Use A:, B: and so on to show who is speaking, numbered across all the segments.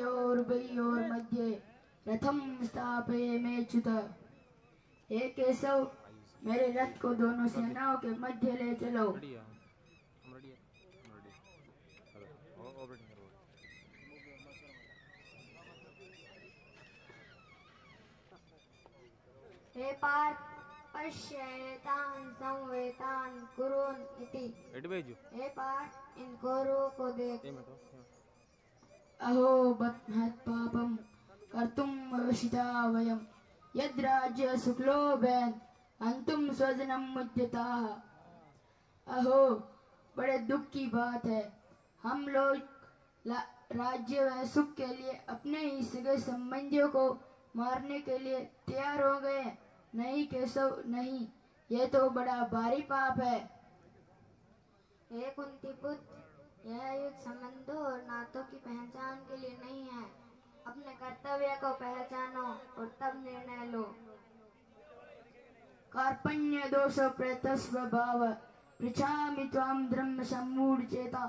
A: उभयोर्मध्ये रथम स्थापयाम्यच्युत। हे केशव, मेरे रथ को दोनों सेनाओं के मध्य ले चलो।
B: हे पार्थ, पश्येतान् संवेतान् कुरुन् इति। हे पार्थ, इन कौरवों को देख।
A: अहो महत्पापं कर्तुं वशिता वयं यद् राज्य सुखलोभेन हन्तुं स्वजनं मुच्यताः। अहो, बड़े दुख की बात है, हम लोग राज्य व सुख के लिए अपने ही सगे संबंधियों को मारने के लिए तैयार हो गए। नहीं केशव, नहीं, यह तो बड़ा भारी पाप है।
B: हे कुंती पुत्र, यह युद्ध संबंधों और नातों की पहचान के लिए नहीं है। अपने कर्तव्य को पहचानो और तब निर्णय लो।
A: कार्पण्य दोष प्रतस्वभाव पृच्छामि त्वां धर्म सम्मूढ़ चेता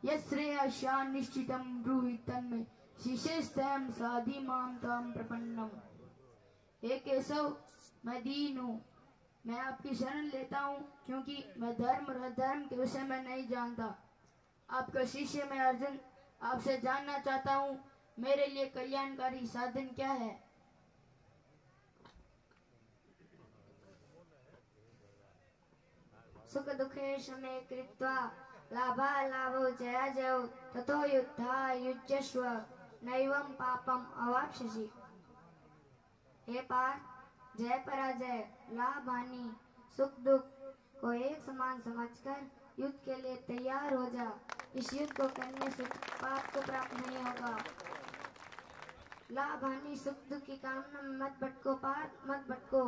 A: यश्रेयस्या निश्चितं ब्रूहि तन्मे शिष्यस्तेम साधि मां त्वां प्रपन्नम। हे केशव, मैं दीन हूँ, मैं आपकी शरण लेता हूँ, क्योंकि मैं धर्म और अधर्म के विषय में नहीं जानता। आपका शिष्य मैं अर्जुन आपसे जानना चाहता हूँ, मेरे लिए कल्याणकारी साधन क्या है।
B: सुख दुखे शमे कृत्वा लाभालाभौ जयाजयौ ततो युद्धा युज्यस्व नैवं पापम अवाप्स्यसि। हे पार्थ, जय पराजय, लाभ हानि, सुख दुख को एक समान समझकर युद्ध के लिए तैयार हो जा। इस युद्ध को करने से पाप को प्राप्त नहीं होगा। लाभ हानि सुख दुख की कामना में मत भटको पार्थ, मत भटको।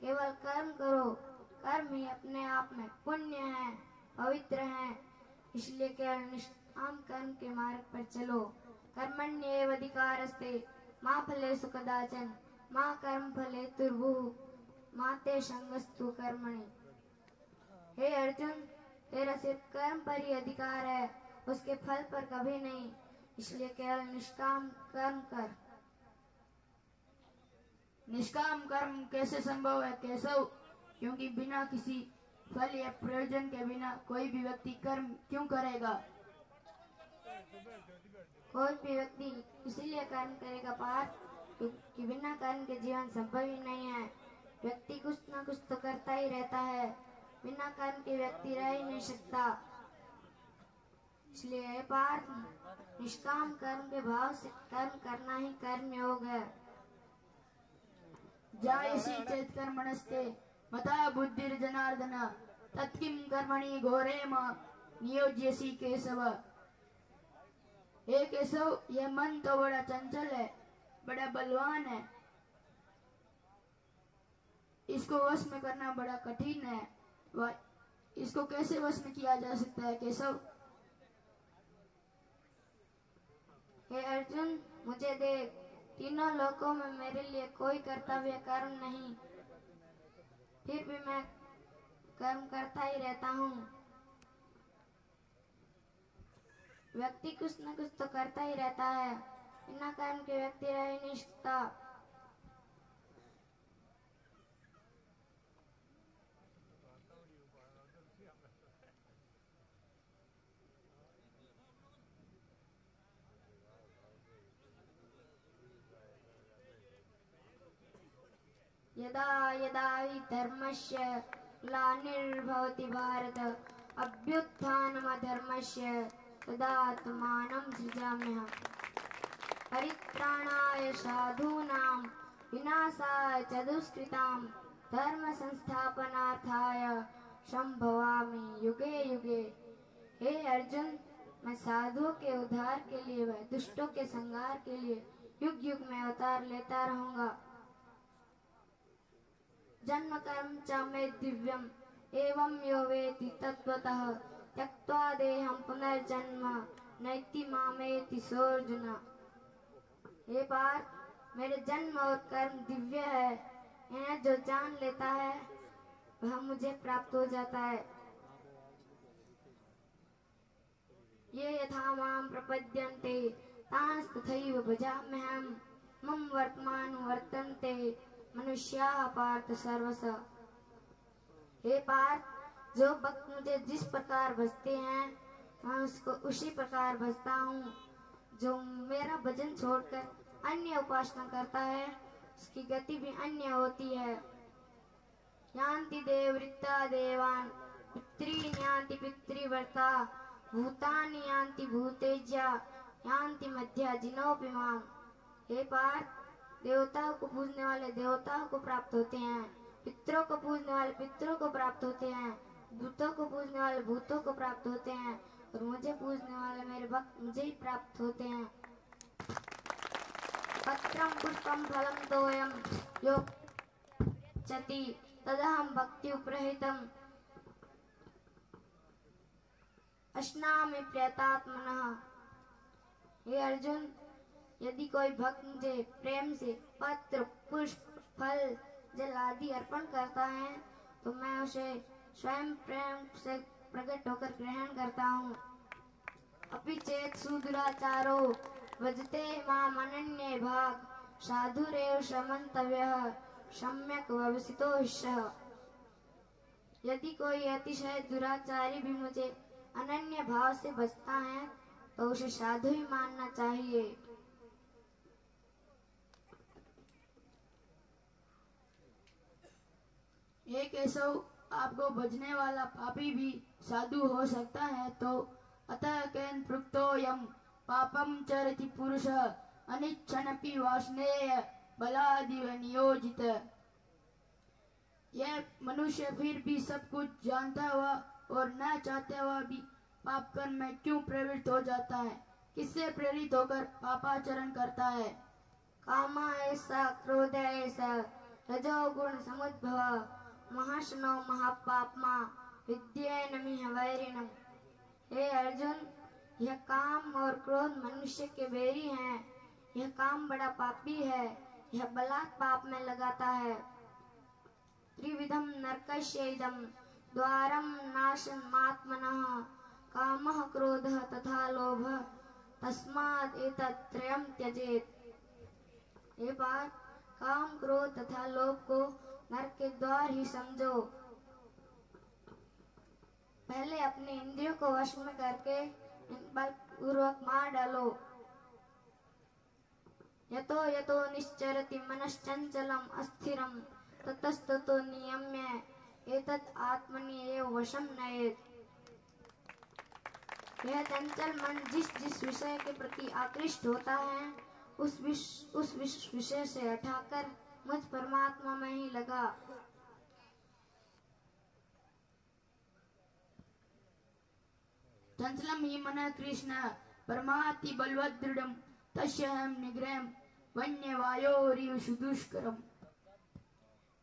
B: केवल कर्म करो। कर्म ही अपने आप में पुण्य है, पवित्र है। इसलिए केवल निष्काम कर्म के मार्ग पर चलो। कर्मण्येव अधिकारस्ते मा फलेषु कदाचन मा कर्म फलेतुर्भुः मा ते संगस्तु कर्मणि। हे अर्जुन, तेरा सिर्फ कर्म पर ही अधिकार है, उसके फल पर कभी नहीं। इसलिए केवल निष्काम कर्म कर।
A: निष्काम कर्म कैसे संभव है केशव? क्योंकि बिना किसी फल या प्रयोजन के बिना कोई भी व्यक्ति कर्म क्यों करेगा?
B: कोई भी व्यक्ति इसीलिए कर्म करेगा पार्थ, क्योंकि बिना कर्म के जीवन संभव ही नहीं है। व्यक्ति कुछ न कुछ तो करता ही रहता है, बिना कर्म के व्यक्ति रह ही नहीं सकता। इसलिए पार्थ, निष्काम कर्म के भाव से कर्म करना ही कर्म योग है।
A: जायसी चेत् कर्मणस्ते मता बुद्धिर्जनार्दन तत्किं कर्मणि घोरे मां नियोज्यसि केशव। हे केशव, यह मन तो बड़ा चंचल है, बड़ा बलवान है, इसको वश में करना बड़ा कठिन है। इसको कैसे वश में किया जा सकता है केशव?
B: हे अर्जुन, मुझे देख, तीनों लोकों में मेरे लिए कोई कर्तव्य कर्म नहीं, फिर भी मैं कर्म करता ही रहता हूँ। व्यक्ति कुछ न कुछ तो करता ही रहता है, बिना कर्म के व्यक्ति रह ही नहीं सकता। यदा यदा हि धर्मस्य ग्लानिर्भवति भारत अभ्युत्थानमधर्मस्य तदात्मानं सृजाम्यहम्। परित्राणाय साधूनां विनाशाय च दुष्कृतां धर्म संस्थापनार्थाय संभवामि युगे युगे। हे अर्जुन, मैं साधुओं के उद्धार के लिए व दुष्टों के संहार के लिए युग युग में अवतार लेता रहूंगा। जन्म कर्म च मे दिव्यम एवं यो वेति तत्त्वतः त्यक्त्वा देहं पुनर्जन्म नैति मामेति सोऽर्जुन। हे पार्थ, मेरे जन्म और कर्म दिव्य है, इन्हें जो जान लेता है वह मुझे प्राप्त हो जाता है। ये यथा मां प्रपद्यन्ते तांस तथैव भजाम्यहम् मम वर्तमान वर्तन्ते मनुष्याः पार्थ सर्वश। हे पार्थ, जो भक्त मुझे जिस प्रकार भजते हैं मैं उसको उसी प्रकार भजता हूँ। जो मेरा भजन छोड़कर अन्य उपासना करता है उसकी गति भी अन्य होती है। यान्ति देववृत्ता देवान् पितॄन् यान्ति पितृव्रता भूतानि यान्ति भूतेज्या यान्ति मध्या जिनोपि माम्। हे पार्थ, देवताओं को पूजने वाले देवताओं को प्राप्त होते हैं, पितरों को पूजने वाले पितरों को प्राप्त होते हैं, भूतों को पूजने वाले भूतों को प्राप्त होते हैं और मुझे पूजने वाले मेरे भक्त मुझे ही प्राप्त होते हैं। पत्रम पुष्पम फलम तोयम यो चति तदहम भक्ति उपरहितम अश्नामि प्रयतात्मनः। हे अर्जुन, यदि कोई भक्त मुझे प्रेम से पत्र पुष्प फल जल आदि अर्पण करता है तो मैं उसे स्वयं प्रेम से प्रकट होकर ग्रहण करता हूँ। अपि चेत सुदुराचारो भजते माम अनन्ये भाग साधुरेव समन्तव्यः सम्यक व्यवसितो हिष्यः। यदि कोई अतिशय दुराचारी भी मुझे अनन्य भाव से भजता है तो उसे साधु ही मानना चाहिए।
A: हे केशव, आपको भजने वाला पापी भी साधु हो सकता है तो अतः केन पृक्तोयम पापम चरति पुरुषः अनिच्छनपि वासनेय बलादिव नियोजित। यह मनुष्य फिर भी सब कुछ जानता हुआ और न चाहते हुआ भी पाप कर्म में क्यों प्रवृत्त हो जाता है? किससे प्रेरित होकर पापाचरण करता है?
B: कामा ऐसा क्रोध ऐसा रजोगुण समुद्भव महाशनो महापापमा विद्येन मिह वैरिणम्। हे अर्जुन, यह काम और क्रोध मनुष्य के बैरी हैं। यह काम बड़ा पापी है, यह बलात् पाप में लगाता है। त्रिविधम नरकस्येदं द्वारम नाशमात्मनः कामः क्रोधः तथा लोभः तस्माद् एतत्त्रयम् त्यजेत्। हे पार्थ, काम क्रोध तथा लोभ को नरक के द्वार ही समझो। पहले अपने इंद्रियों को वश में करके इन बलपूर्वक मार डालो। यतो यतो निश्चरति मनश्चंचलम अस्थिरम ततस्ततो नियम्य एतत् आत्मनि एव वशं नयेत्। यह चंचल मन जिस जिस विषय के प्रति आकृष्ट होता है उस विषय से हटाकर मुझ परमात्मा में ही लगा।
A: चंचलम ही मन कृष्ण परमाति बलवदृढ़ तस्यहं निग्रहं वन्य वायोरिव सुदुष्करम।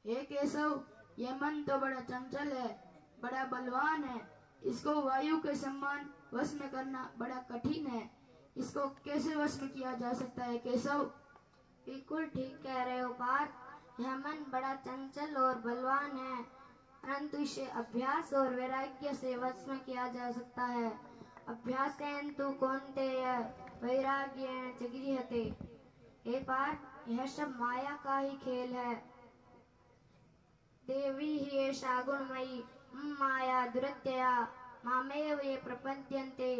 A: हे केशव, यह मन तो बड़ा चंचल है, बड़ा बलवान है। इसको वायु के समान वश में करना बड़ा कठिन है। इसको कैसे वश में किया जा सकता है केशव?
B: बिल्कुल ठीक कह रहे हो पार्थ। यह मन बड़ा चंचल और बलवान है, परंतु इसे अभ्यास और वैराग्य से वश में किया जा सकता है। अभ्यासेन तु कौन्तेय वैराग्येण च गृह्यते। हे पार्थ, यह सब माया का ही खेल है। देवी ही एषा गुणमयी माया दुरत्यया मामेव ये प्रपद्यन्ते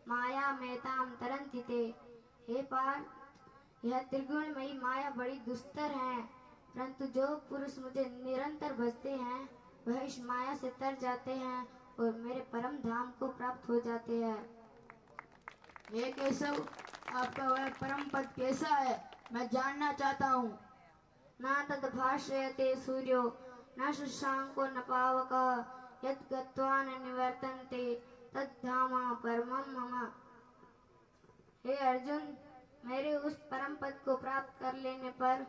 B: माया मेताम तरन्ति ते। हे पार्थ, यह त्रिगुणमयी माया बड़ी दुस्तर है, परंतु जो पुरुष मुझे निरंतर भजते हैं वह इस माया से तर जाते हैं और मेरे परम धाम को प्राप्त हो जाते हैं।
A: हे केशव, आपका वह परम पद कैसा है, मैं जानना चाहता हूँ।
B: न तद भाष्यते सूर्यो न शशांको न पावकः यत् गत्वा न निवर्तन्ते तद्धाम परमं मम। हे अर्जुन, मेरे उस परम पद को प्राप्त कर लेने पर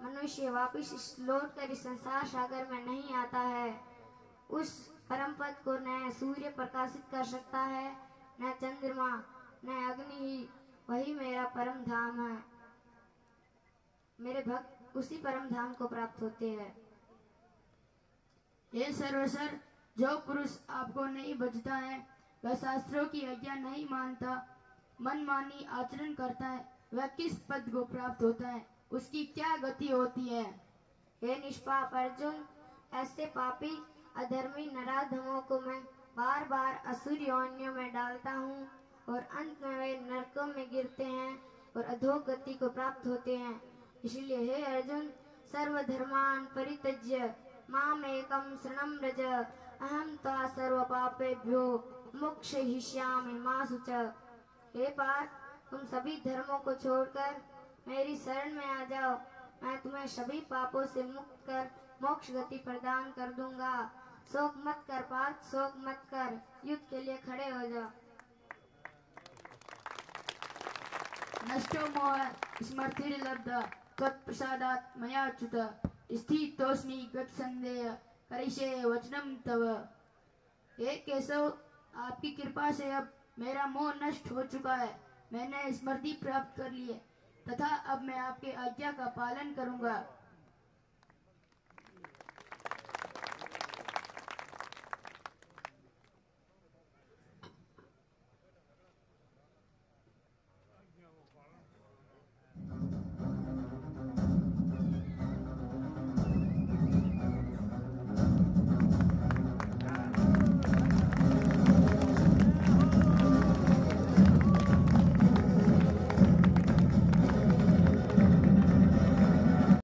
B: मनुष्य वापिस लौट कर इस संसार सागर में नहीं आता है। उस परम पद को न सूर्य प्रकाशित कर सकता है, न चंद्रमा, न अग्नि ही। वही मेरा परम धाम है। मेरे भक्त उसी परम धाम को प्राप्त होते हैं।
A: हे सर्वसर, जो पुरुष आपको नहीं भजता है वह शास्त्रों की आज्ञा नहीं मानता, मनमानी आचरण करता है वह किस पद को प्राप्त होता है, उसकी क्या गति होती है।
B: हे निष्पाप अर्जुन, ऐसे पापी अधर्मी नराधमों को मैं बार बार असुर योनियों में डालता हूँ और अंत में वे नरकों में गिरते हैं और अधोगति को प्राप्त होते हैं। इसलिए हे अर्जुन, सर्वधर्मान् परित्यज्य माम एकम शरणं व्रज, अहम त्वा सर्व पापेभ्यो मोक्षयिष्यामि मा शुच। हे पार्थ, तुम सभी धर्मों को छोड़कर मेरी शरण में आ जाओ, मैं तुम्हें सभी पापों से मुक्त कर मोक्ष गति प्रदान कर दूंगा। शोक मत कर पार्थ, शोक मत कर, युद्ध के लिए खड़े हो जाओ।
A: नष्टो मोह स्मृतिर्लब्ध त्वत्प्रसादात् मया च्युत, स्थितोऽस्मि गतसन्देह करिष्ये वचनं तव। हे केशव, आपकी कृपा से अब मेरा मोह नष्ट हो चुका है, मैंने स्मृति प्राप्त कर ली है तथा अब मैं आपके आज्ञा का पालन करूंगा।